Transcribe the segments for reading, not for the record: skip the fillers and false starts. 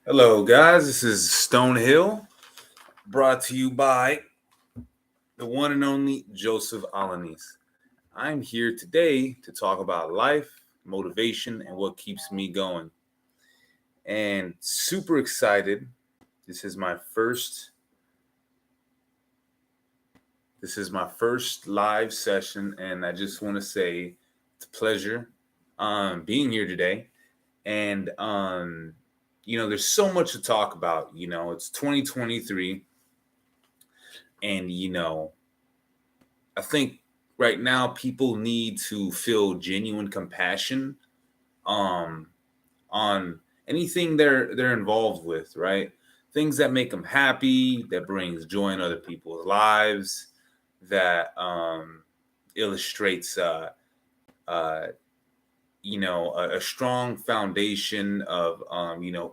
Hello, guys. This is Stonehill, brought to you by the one and only Joseph Alanis. I'm here today to talk about life, motivation, and what keeps me going. And super excited. This is my first. This is my first live session, and I just want to say it's a pleasure being here today. And there's so much to talk about. It's 2023, and I think right now people need to feel genuine compassion um on anything they're involved with, right? Things that make them happy, that brings joy in other people's lives, that illustrates uh a strong foundation of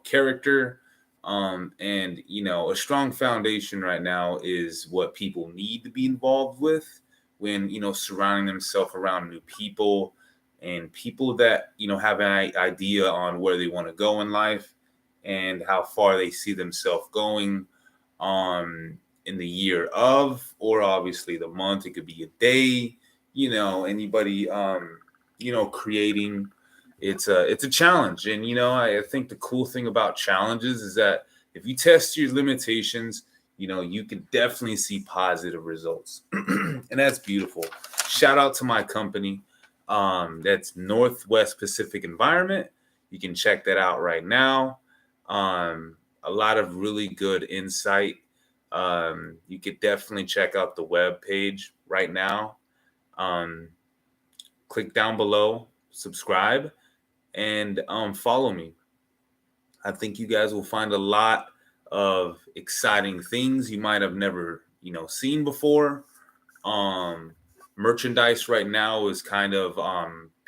character, and a strong foundation right now is what people need to be involved with when surrounding themselves around new people and people that have an idea on where they want to go in life and how far they see themselves going in the year of, or obviously the month. It could be a day, anybody creating. It's a challenge, and I think the cool thing about challenges is that if you test your limitations, you can definitely see positive results, and that's beautiful. Shout out to my company, that's Northwest Pacific Environment. You can check that out right now. A lot of really good insight. You could definitely check out the web page right now. um, Click down below, subscribe, and follow me. I think you guys will find a lot of exciting things you might have never seen before. um Merchandise right now is kind of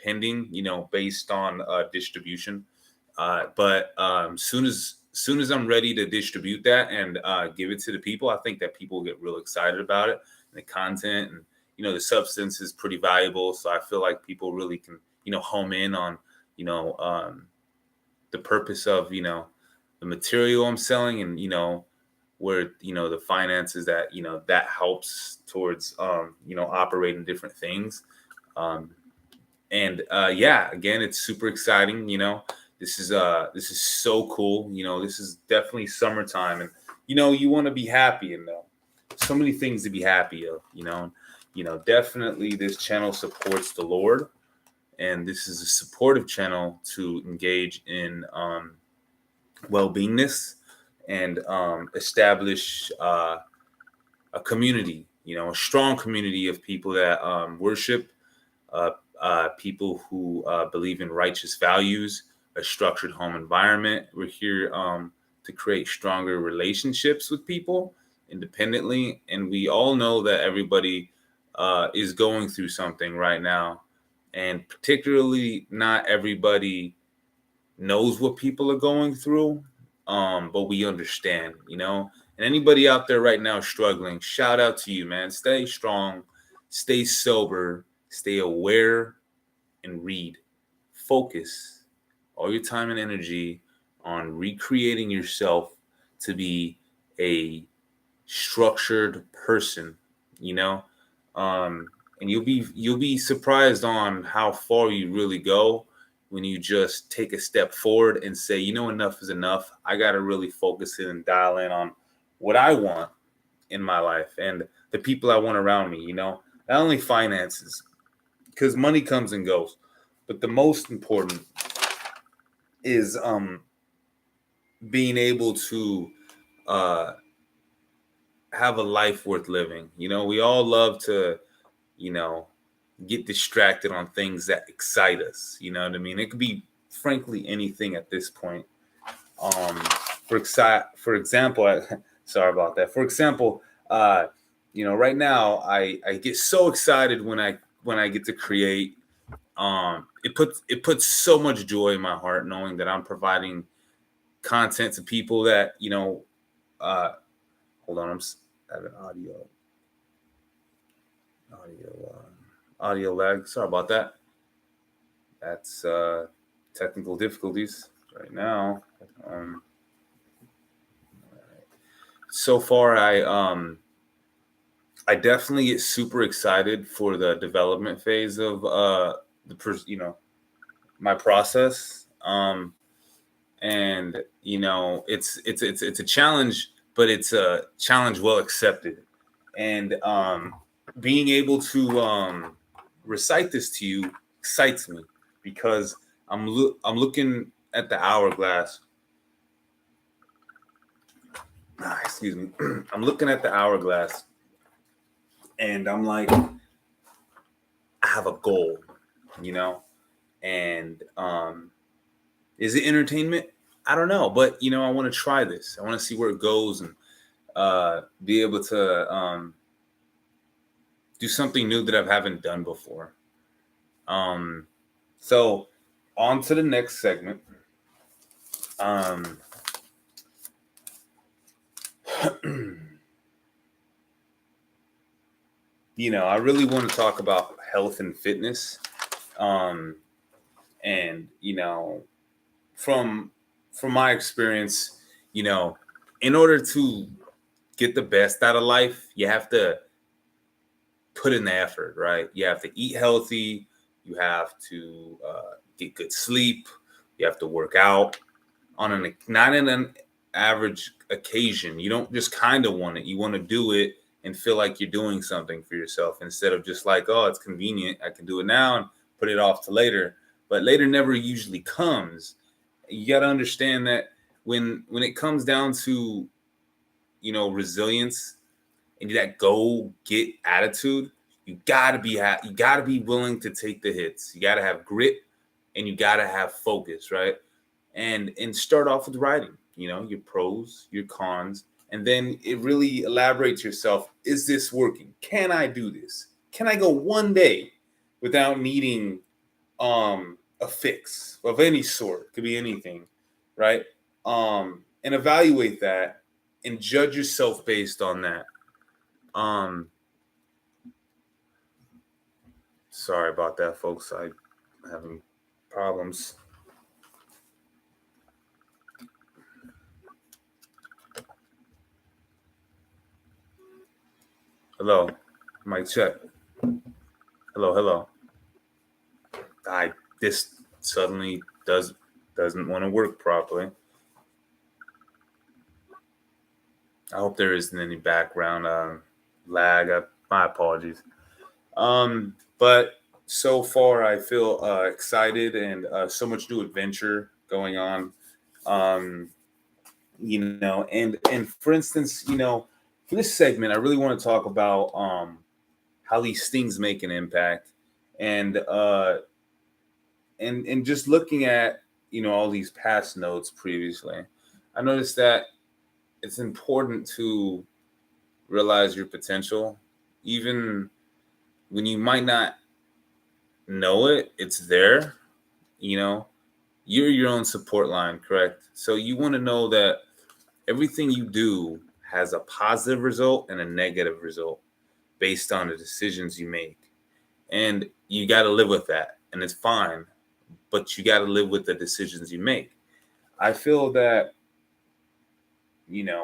pending, based on distribution. But soon as I'm ready to distribute that and give it to the people, I think that people will get real excited about it. And the content and the substance is pretty valuable, so I feel like people really can home in on you know the purpose of the material I'm selling, and where the finances that that helps towards operating different things. um and Yeah, again, it's super exciting. This is so cool. This is definitely summertime, and you want to be happy, and so many things to be happy of. Definitely this channel supports the Lord, and this is a supportive channel to engage in well-beingness and establish a community, a strong community of people that worship, uh, people who believe in righteous values, a structured home environment. We're here to create stronger relationships with people independently. And we all know that everybody is going through something right now. And particularly, not everybody knows what people are going through, but we understand, And anybody out there right now struggling, shout out to you, man. Stay strong, stay sober, stay aware, and read. Focus all your time and energy on recreating yourself to be a structured person, you know? And you'll be surprised on how far you really go when you just take a step forward and say, enough is enough. I got to really focus in and dial in on what I want in my life and the people I want around me, not only finances, because money comes and goes, but the most important is being able to uh, have a life worth living. We all love to, you know, get distracted on things that excite us. You know what I mean? It could be, frankly, anything at this point. Um, for example, sorry about that. For example, right now I get so excited when I get to create. It puts so much joy in my heart knowing that I'm providing content to people that Uh, hold on, having audio audio lag. Sorry about that. That's technical difficulties right now. Um, so far I definitely get super excited for the development phase of my process. And it's a challenge, but it's a challenge well accepted. And being able to recite this to you excites me because I'm looking at the hourglass. Excuse me. I'm looking at the hourglass, and I'm like, I have a goal, you know, and is it entertainment? I don't know, but I want to try this. I want to see where it goes and be able to do something new that I haven't done before. So on to the next segment. Um, I really want to talk about health and fitness. Um, and from my experience, you know, in order to get the best out of life, you have to put in the effort, right? You have to eat healthy. You have to get good sleep. You have to work out on not in an average occasion. You don't just kind of want it. You want to do it and feel like you're doing something for yourself instead of just like, oh, it's convenient. I can do it now and put it off to later. But later never usually comes. You got to understand that when it comes down to resilience and that go get attitude, you gotta be willing to take the hits. You gotta have grit and you gotta have focus, right? And start off with writing, your pros, your cons, and then it really elaborates yourself. Is this working? Can I do this? Can I go one day without needing a fix of any sort? Could be anything, right? And evaluate that and judge yourself based on that. Um, Sorry about that, folks. I'm having problems. Hello, mic check. Hello, hello. I This suddenly doesn't want to work properly. I hope there isn't any background lag. My apologies. But so far I feel excited and so much new adventure going on. Um, and for instance, for this segment, I really want to talk about how these things make an impact, and and just looking at all these past notes previously, I noticed that it's important to realize your potential, even when you might not know it. It's there. You know, you're your own support line, correct? So you want to know that everything you do has a positive result and a negative result based on the decisions you make. And you got to live with that. And it's fine, but you got to live with the decisions you make. I feel that,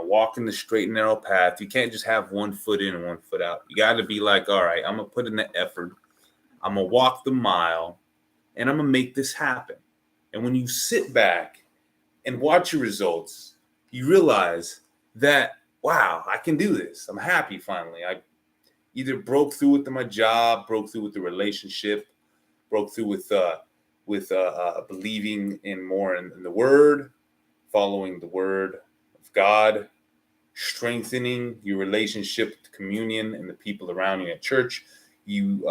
walking the straight and narrow path, you can't just have one foot in and one foot out. You got to be like, all right, I'm going to put in the effort. I'm going to walk the mile and I'm going to make this happen. And when you sit back and watch your results, you realize that, wow, I can do this. I'm happy finally. I either broke through with my job, broke through with the relationship, broke through with believing in more in the word, following the word of God, strengthening your relationship with the communion and the people around you at church. You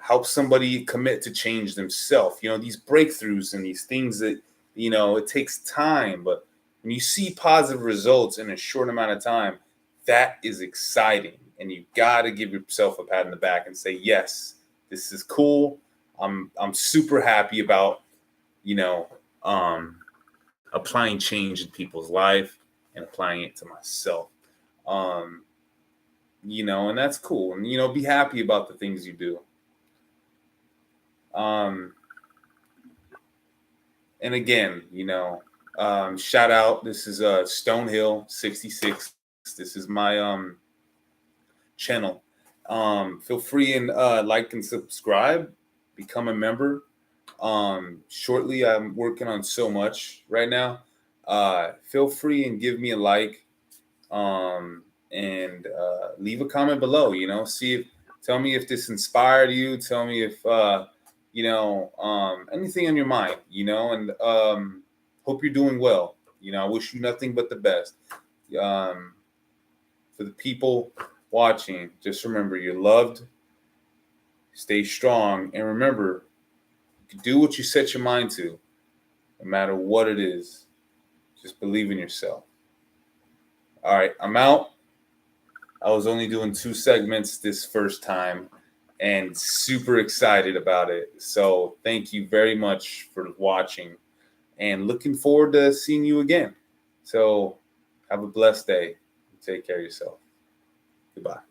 help somebody commit to change themselves. These breakthroughs and these things that it takes time, but when you see positive results in a short amount of time, that is exciting. And you got to give yourself a pat in the back and say, yes, this is cool. I'm super happy about, applying change in people's life and applying it to myself. Um, and that's cool. And, be happy about the things you do. And again, Shout out. This is Stonehill 66. This is my channel. Feel free and like and subscribe. Become a member. Shortly, I'm working on so much right now. Feel free and give me a like. And leave a comment below. Tell me if this inspired you. Tell me if anything on your mind. And hope you're doing well. I wish you nothing but the best. For the people watching, just remember you're loved. Stay strong, and remember, you can do what you set your mind to, no matter what it is. Just believe in yourself. All right, I'm out. I was only doing 2 segments this first time and super excited about it. So thank you very much for watching and looking forward to seeing you again. So have a blessed day. Take care of yourself. Goodbye.